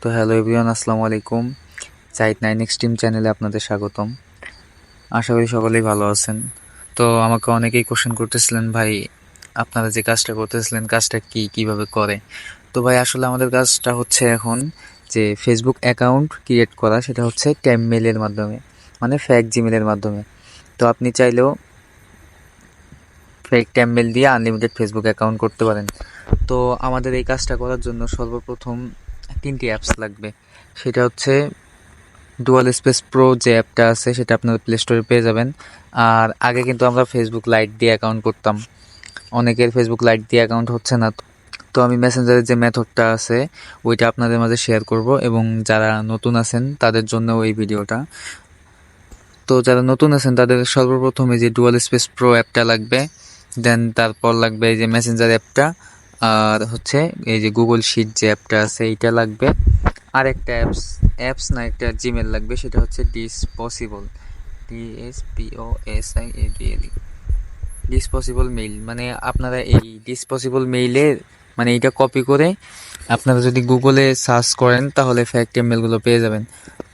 তো hello everyone, আসসালামু আলাইকুম। চাইট নাইন এক্সট্রিম চ্যানেলে আপনাদের স্বাগতম। আশা করি সকলেই ভালো আছেন। তো আমাকে অনেকেই কোশ্চেন করতেছিলেন, ভাই আপনারা যে কাজটা করতেছিলেন কাজটা কিভাবে করে। তো ভাই আসলে আমাদের কাজটা হচ্ছে এখন যে ফেসবুক অ্যাকাউন্ট ক্রিয়েট করা, সেটা হচ্ছে ট্যাম মেলের মাধ্যমে, মানে ফ্যাক জিমেলের মাধ্যমে। তো আপনি চাইলেও ফেক ট্যাম মেল দিয়ে আনলিমিটেড ফেসবুক অ্যাকাউন্ট করতে পারেন। তো আমাদের এই কাজটা করার জন্য সর্বপ্রথম 3টি অ্যাপস লাগবে। সেটা হচ্ছে ডুয়াল স্পেস প্রো যে অ্যাপটা আছে সেটা আপনারা প্লে স্টোরে পেয়ে যাবেন। আর আগে কিন্তু আমরা ফেসবুক লাইট দিয়ে অ্যাকাউন্ট করতাম, অনেকের ফেসবুক লাইট দিয়ে অ্যাকাউন্ট হচ্ছে না। তো আমি মেসেঞ্জারের যে মেথডটা আছে ওইটা আপনাদের মাঝে শেয়ার করব, এবং যারা নতুন আছেন তাদের জন্য এই ভিডিওটা। তো যারা নতুন আছেন তাদের সর্বপ্রথমে যে ডুয়াল স্পেস প্রো অ্যাপটা লাগবে, দেন তারপর লাগবে এই যে মেসেঞ্জার অ্যাপটা, আর হচ্ছে এই যে গুগল শিট যে অ্যাপটা আছে এইটা লাগবে। আর একটা অ্যাপস না, একটা জিমেল লাগবে, সেটা হচ্ছে ডিসপসিবল, DSPOSIABLE, ডিসপসিবল মেইল। মানে আপনারা এই ডিসপসিবল মেইলে মানে এইটা কপি করে আপনারা যদি গুগলে সার্চ করেন তাহলে ফ্যাক্ট মেলগুলো পেয়ে যাবেন।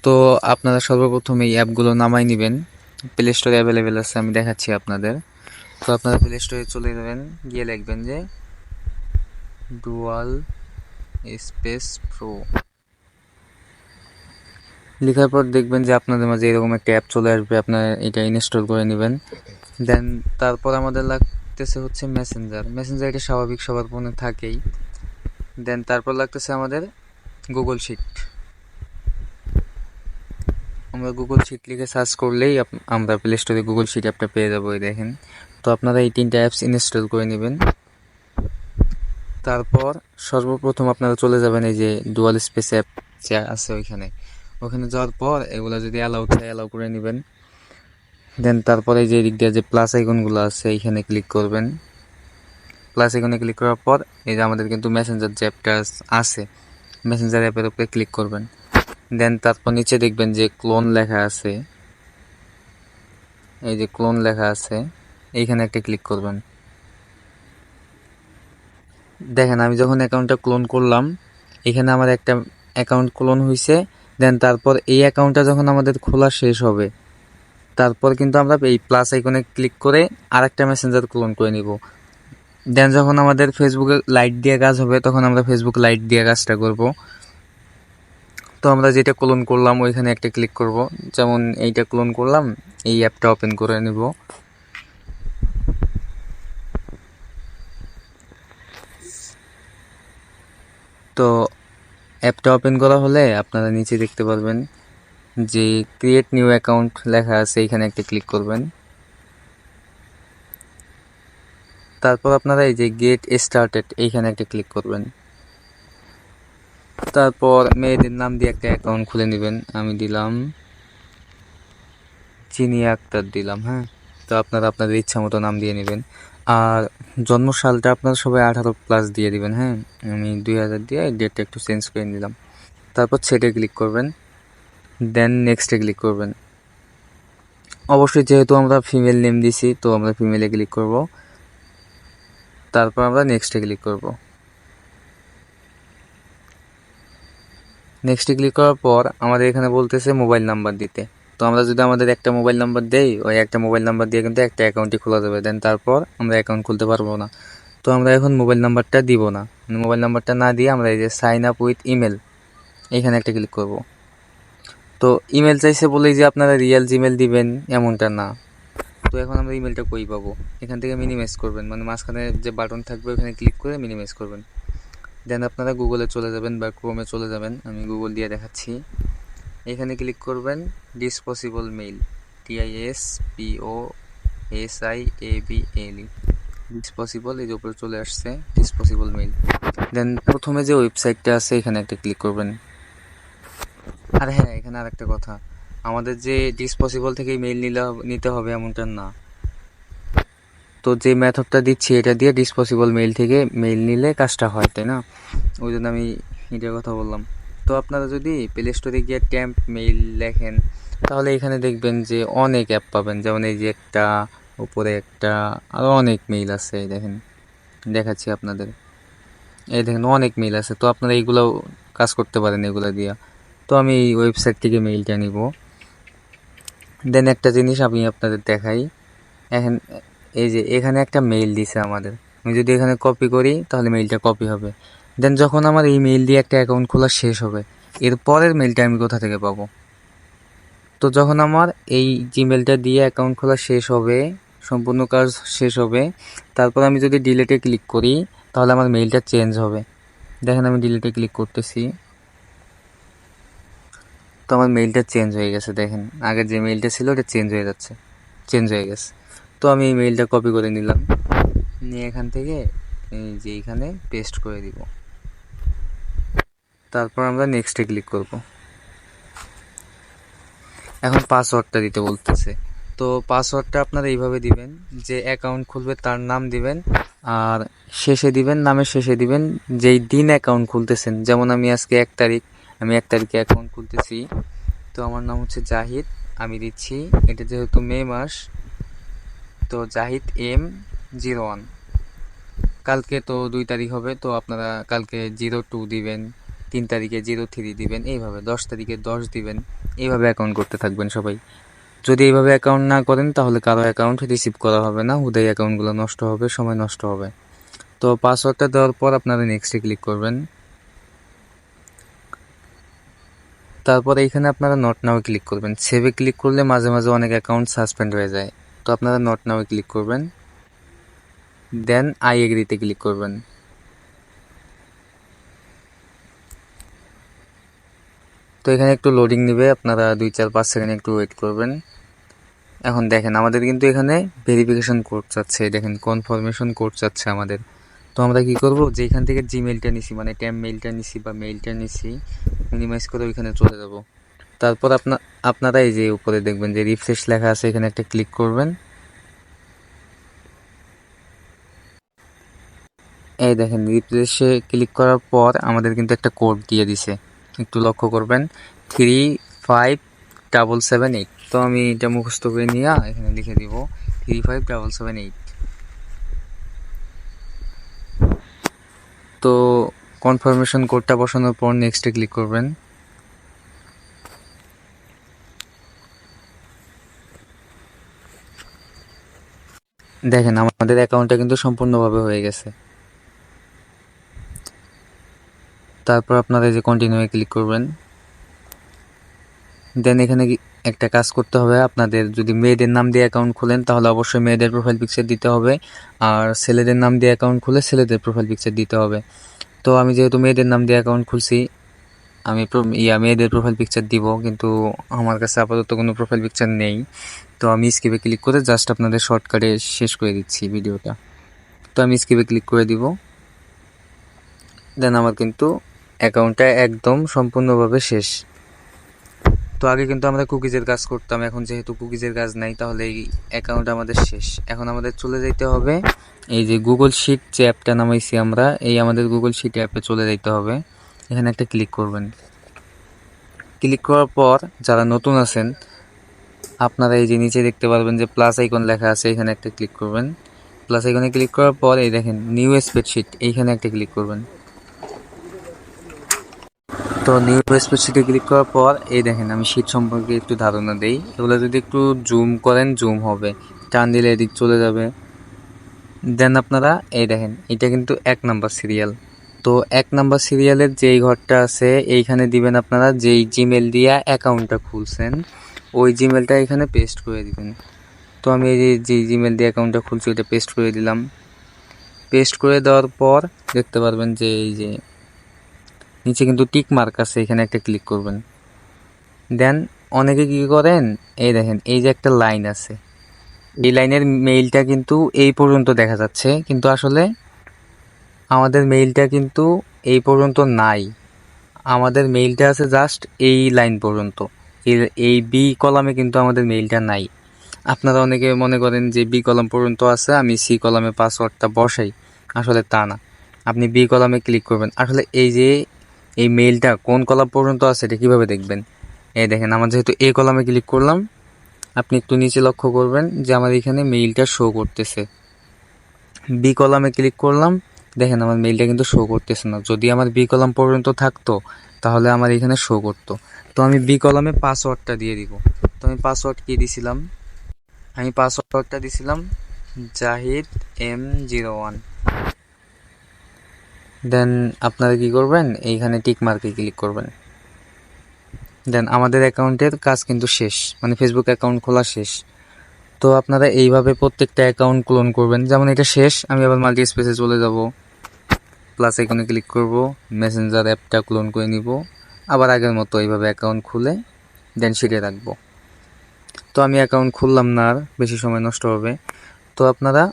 তো আপনারা সর্বপ্রথম এই অ্যাপগুলো নামাই নেবেন, প্লে স্টোরে অ্যাভেলেবেল আছে, আমি দেখাচ্ছি আপনাদের। তো আপনারা প্লে স্টোরে চলে যাবেন, গিয়ে লিখবেন যে ডুয়াল স্পেস প্রো। লেখার পর দেখবেন যে আপনাদের মাঝে এরকম একটা অ্যাপ চলে আসবে, আপনারা এটা ইনস্টল করে নেবেন। দেন তারপর আমাদের লাগতেছে হচ্ছে মেসেঞ্জার, এটা স্বাভাবিক সবার ফোনে থাকেই। দেন তারপর লাগতেছে আমাদের গুগল শিট। আমরা গুগল শিট লিখে সার্চ করলেই আমরা প্লে স্টোরে গুগল শিট অ্যাপটা পেয়ে যাবো, এই দেখেন। তো আপনারা এই 3টা অ্যাপস ইনস্টল করে নেবেন। তারপর সর্বপ্রথম আপনারা চলে যাবেন এই যে ডুয়াল স্পেস অ্যাপ যে আছে ওখানে যাওয়ার পর এগুলো যদি অ্যালাউ চাই অ্যালাউ করে নেবেন। দেন তারপরে যে এদিক দিয়ে যে প্লাস আইকনগুলো আছে এইখানে ক্লিক করবেন। প্লাস আইকনে ক্লিক করার পর এই যে আমাদের কিন্তু মেসেঞ্জার যে অ্যাপটা আছে, মেসেঞ্জার অ্যাপের উপরে ক্লিক করবেন। দেন তারপর নিচে দেখবেন যে ক্লোন লেখা আছে, এই যে ক্লোন লেখা আছে এইখানে একটা ক্লিক করবেন। দেখেন আমি যখন অ্যাকাউন্টটা ক্লোন করলাম এখানে আমার একটা অ্যাকাউন্ট ক্লোন হয়েছে। দেন তারপর এই অ্যাকাউন্টটা যখন আমাদের খোলা শেষ হবে তারপর কিন্তু আমরা এই প্লাস আইকনে ক্লিক করে আরেকটা মেসেঞ্জার ক্লোন করে নিব। দেন যখন আমাদের ফেসবুকে লাইট দিয়ে কাজ হবে তখন আমরা ফেসবুক লাইট দিয়ে কাজটা করব। তো আমরা যেটা ক্লোন করলাম ওইখানে একটা ক্লিক করব, যেমন এইটা ক্লোন করলাম, এই অ্যাপটা ওপেন করে নেব। তো অ্যাপটা ওপেন করা হলে আপনারা নিচে দেখতে পারবেন যে ক্রিয়েট নিউ অ্যাকাউন্ট লেখা আছে, এখানে একটা ক্লিক করবেন। তারপর আপনারা এই যে গেট স্টার্টেড এইখানে একটা ক্লিক করবেন। তারপর মেয়েদের নাম দিয়ে একটা অ্যাকাউন্ট খুলে নেবেন, আমি দিলাম চিনিয়া আক্তার দিলাম, হ্যাঁ। তো আপনারা আপনাদের ইচ্ছা মতো নাম দিয়ে নেবেন। আর জন্ম সালটা আপনারা সবাই 18+ দিয়ে দিবেন, হ্যাঁ। আমি 2000 দিয়ে ডেটটা একটু চেঞ্জ করে নিলাম। তারপর সেটে ক্লিক করবেন, দেন নেক্সটে ক্লিক করবেন। অবশ্যই যেহেতু আমরা ফিমেল নেম দিছি তো আমরা ফিমেলে ক্লিক করব। তারপর আমরা নেক্সটে ক্লিক করব। নেক্সটে ক্লিক করার পর আমাদের এখানে বলতেছে মোবাইল নাম্বার দিতে। তো আমরা যদি আমাদের একটা মোবাইল নাম্বার দেই, ওই একটা মোবাইল নাম্বার দিয়ে কিন্তু একটা অ্যাকাউন্টই খোলা যাবে। দেন তারপর আমরা অ্যাকাউন্ট খুলতে পারবো না। তো আমরা এখন মোবাইল নাম্বারটা দিব না, মোবাইল নাম্বারটা না দিয়ে আমরা এই যে সাইন আপ উইথ ইমেল এইখানে একটা ক্লিক করব। তো ইমেল চাইছে বলেই যে আপনারা রিয়েল জিমেল দিবেন এমনটা না। তো এখন আমরা ইমেলটা কই পাবো, এখান থেকে মিনিমাইজ করবেন, মানে মাঝখানে যে বাটন থাকবে ওখানে ক্লিক করে মিনিমাইজ করবেন। দেন আপনারা গুগলে চলে যাবেন বা ক্রোমে চলে যাবেন, আমি গুগল দিয়ে দেখাচ্ছি। এখানে ক্লিক করবেন ডিসপসিবল মেইল, DISPOSIABLE, ডিসপসিবল, এই যে উপরে চলে আসছে ডিসপসিবল মেইল। দেন প্রথমে যে ওয়েবসাইটটা আছে এখানে একটা ক্লিক করবেন। আর হ্যাঁ, এখানে আর একটা কথা, আমাদের যে ডিসপসিবল থেকে মেইল নিতে হবে এমনটা না। তো যে মেথডটা দিচ্ছি এটা দিয়ে ডিসপসিবল মেইল থেকে মেইল নিলে কাজটা হয়, তাই না? ওই জন্য আমি এটার কথা বললাম। তো আপনারা যদি প্লে স্টোরে গিয়ে ট্যাম্প মেইল লেখেন তাহলে এখানে দেখবেন যে অনেক অ্যাপ পাবেন, যেমন এই যে একটা, উপরে একটা, আরও অনেক মেইল আছে, দেখেন দেখাচ্ছি আপনাদের, এই দেখেন অনেক মেইল আছে। তো আপনারা এইগুলো কাজ করতে পারেন এগুলো দিয়ে। তো আমি এই ওয়েবসাইট থেকে মেইলটা নিব। দেন একটা জিনিস আমি আপনাদের দেখাই, এখন এই যে এখানে একটা মেইল দিছে আমাদের, আমি যদি এখানে কপি করি তাহলে মেইলটা কপি হবে। দেন যখন আমার এই মেইল দিয়ে একটা অ্যাকাউন্ট খোলা শেষ হবে, এর পরের মেইলটা আমি কোথা থেকে পাবো? তো যখন আমার এই জিমেলটা দিয়ে অ্যাকাউন্ট খোলা শেষ হবে, সম্পূর্ণ কাজ শেষ হবে, তারপর আমি যদি ডিলেটে ক্লিক করি তাহলে আমার মেইলটা চেঞ্জ হবে। দেখেন আমি ডিলেটে ক্লিক করতেছি, তো আমার মেইলটা চেঞ্জ হয়ে গেছে। দেখেন আগের যে মেইলটা ছিল ওটা চেঞ্জ হয়ে গেছে। তো আমি এই মেইলটা কপি করে নিলাম, নিয়ে এখান থেকে এই যে এখানে পেস্ট করে দিব। তারপর আমরা নেক্সটে ক্লিক করব। এখন পাসওয়ার্ডটা দিতে বলতেছে। তো পাসওয়ার্ডটা আপনারা এইভাবে দিবেন যে অ্যাকাউন্ট খুলবে তার নাম দিবেন, আর শেষে দিবেন, নামের শেষে দিবেন যেই দিন অ্যাকাউন্ট খুলতেছেন। যেমন আমি আজকে 1 তারিখ, আমি 1 তারিখে অ্যাকাউন্ট খুলতেছি, তো আমার নাম হচ্ছে জাহিদ, আমি দিচ্ছি, এটা যেহেতু মে মাস, তো জাহিদ M01। কালকে তো 2 তারিখ হবে, তো আপনারা কালকে 02 দিবেন, 3 তারিখে 03 দিবেন, এইভাবে 10 তারিখে 10 দিবেন। এইভাবে অ্যাকাউন্ট করতে থাকবেন সবাই। যদি এইভাবে অ্যাকাউন্ট না করেন তাহলে কারো অ্যাকাউন্ট রিসিভ করা হবে না, হুদাই অ্যাকাউন্টগুলো নষ্ট হবে, সময় নষ্ট হবে। তো পাসওয়ার্ডটা দেওয়ার পর আপনারা নেক্সটে ক্লিক করবেন। তারপর এইখানে আপনারা নট নাও ক্লিক করবেন। সেভে ক্লিক করলে মাঝে মাঝে অনেক অ্যাকাউন্ট সাসপেন্ড হয়ে যায়, তো আপনারা নট নাও ক্লিক করবেন। দেন আই এগ্রিতে ক্লিক করবেন। তো এখানে একটু লোডিং নেবে, আপনারা 2-4-5 সেকেন্ড একটু ওয়েট করবেন। এখন দেখেন আমাদের কিন্তু এখানে ভেরিফিকেশন কোড চাচ্ছে, দেখেন কনফার্মেশন কোড চাচ্ছে আমাদের। তো আমরা কি করব, যে এখান থেকে জিমেইলটা নিছি, মানে ট্যাম মেইলটা নিছি বা মেইলটা নিছি, মিনিমাইজ করে ওইখানে চলে যাব। তারপর আপনারা এই যে উপরে দেখবেন যে রিফ্রেশ লেখা আছে, এখানে একটা ক্লিক করবেন। এই দেখেন রিফ্রেশে ক্লিক করার পর আমাদের কিন্তু একটা কোড দিয়ে দিছে, একটু লক্ষ্য করবেন, 35778। তো আমি এটা মুখস্থ করে নিয়ে এখানে লিখে দিব 35778। তো কনফার্মেশন কোডটা বসানোর পর নেক্সটে ক্লিক করবেন। দেখেন আমাদের অ্যাকাউন্টটা কিন্তু সম্পূর্ণভাবে হয়ে গেছে। তারপর আপনারা এই যে কন্টিনিউয়ে ক্লিক করবেন। দেন এখানে একটা কাজ করতে হবে, আপনাদের যদি মেয়েদের নাম দিয়ে অ্যাকাউন্ট খুলেন তাহলে অবশ্যই মেয়েদের প্রোফাইল পিকচার দিতে হবে, আর ছেলেদের নাম দিয়ে অ্যাকাউন্ট খুলে ছেলেদের প্রোফাইল পিকচার দিতে হবে। তো আমি যেহেতু মেয়েদের নাম দিয়ে অ্যাকাউন্ট খুলছি, আমি মেয়েদের প্রোফাইল পিকচার দিব, কিন্তু আমার কাছে আপাতত কোনো প্রোফাইল পিকচার নেই। তো আমি স্কিপে ক্লিক করে জাস্ট আপনাদের শর্টকাটে শেষ করে দিচ্ছি ভিডিওটা। তো আমি স্কিপে ক্লিক করে দিব। দেন আমার কিন্তু অ্যাকাউন্টটা একদম সম্পূর্ণভাবে শেষ। তো আগে কিন্তু আমরা কুকিজের কাজ করতাম, এখন যেহেতু কুকিজের কাজ নাই তাহলে এই অ্যাকাউন্ট আমাদের শেষ। এখন আমাদের চলে যেতে হবে এই যে গুগল শিট যে অ্যাপটা নামাইছি আমরা, এই আমাদের গুগল শিট অ্যাপে চলে যেতে হবে। এখানে একটা ক্লিক করবেন। ক্লিক করার পর যারা নতুন আছেন আপনারা এই যে নিচে দেখতে পারবেন যে প্লাস আইকন লেখা আছে, এখানে একটা ক্লিক করবেন। প্লাস আইকনে ক্লিক করার পর এই দেখেন নিউ স্প্রেডশিট, এইখানে একটা ক্লিক করবেন। তো নিউ স্প্রেডশিটে ক্লিক করার পর এই দেখেন আমি শীট সম্পর্কে একটু ধারণা দেই। এগুলো যদি একটু জুম করেন জুম হবে, টান দিলে এদিক চলে যাবে। দেন আপনারা এই দেখেন এটা কিন্তু 1 নাম্বার সিরিয়াল। তো 1 নাম্বার সিরিয়ালের যেই ঘরটা আছে এইখানে দিবেন আপনারা যেই জিমেল দিয়ে অ্যাকাউন্টটা খুলছেন, ওই জিমেলটা এখানে পেস্ট করে দিবেন। তো আমি এই যে জিমেল দিয়ে অ্যাকাউন্টটা খুলছি ওইটা পেস্ট করে দিলাম। পেস্ট করে দেওয়ার পর দেখতে পারবেন যে এই যে নিচে কিন্তু টিক মার্ক আছে, এখানে একটা ক্লিক করবেন। দেন অনেকে কি করেন, এই দেখেন এই যে একটা লাইন আছে, এই লাইনের মেইলটা কিন্তু এই পর্যন্ত দেখা যাচ্ছে, কিন্তু আসলে আমাদের মেইলটা কিন্তু এই পর্যন্ত নাই। আমাদের মেইলটা আছে জাস্ট এই লাইন পর্যন্ত, এই বি কলামে কিন্তু আমাদের মেইলটা নাই। আপনারা অনেকে মনে করেন যে বি কলাম পর্যন্ত আছে, আমি সি কলামে পাসওয়ার্ডটা বসাই, আসলে তা না। আপনি বি কলামে ক্লিক করবেন। আসলে এই যে এই মেইলটা কোন কলাম পর্যন্ত আছে এটা কীভাবে দেখবেন, এই দেখেন আমার যেহেতু এ কলামে ক্লিক করলাম, আপনি একটু নিচে লক্ষ্য করবেন যে আমার এখানে মেইলটা শো করতেছে। বি কলামে ক্লিক করলাম, দেখেন আমার মেইলটা কিন্তু শো করতেছে না। যদি আমার বি কলাম পর্যন্ত থাকতো তাহলে আমার এখানে শো করতো। তো আমি বি কলামে পাসওয়ার্ডটা দিয়ে দিব। তো আমি পাসওয়ার্ড কি দিছিলাম, আমি পাসওয়ার্ডটা দিছিলাম জাহিদ M01। দেন আপনারা কি করবেন, এইখানে টিক মার্কে ক্লিক করবেন। দেন আমাদের অ্যাকাউন্টের কাজ কিন্তু শেষ, মানে ফেসবুক অ্যাকাউন্ট খোলা শেষ। তো আপনারা এইভাবে প্রত্যেকটা অ্যাকাউন্ট ক্লোন করবেন। যেমন এটা শেষ, আমি আবার মাল্টি স্পেসে চলে যাব, প্লাস আইকনে ক্লিক করব, মেসেঞ্জার অ্যাপটা ক্লোন করে নিব, আবার আগের মতো এইভাবে অ্যাকাউন্ট খুলে দেন সেটে রাখবো। তো আমি অ্যাকাউন্ট খুললাম না, আর বেশি সময় নষ্ট হবে। তো আপনারা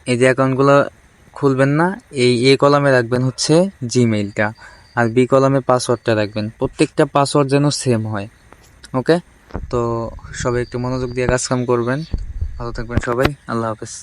এই যে অ্যাকাউন্টগুলো খুলবেন না, এই এ কলামে রাখবেন হচ্ছে জিমেইলটা, আর বি কলামে পাসওয়ার্ডটা রাখবেন। প্রত্যেকটা পাসওয়ার্ড যেন সেম হয়। ওকে, তো সবাই একটু মনোযোগ দিয়ে কাজ কাম করবেন। ভালো থাকবেন সবাই, আল্লাহ হাফেজ।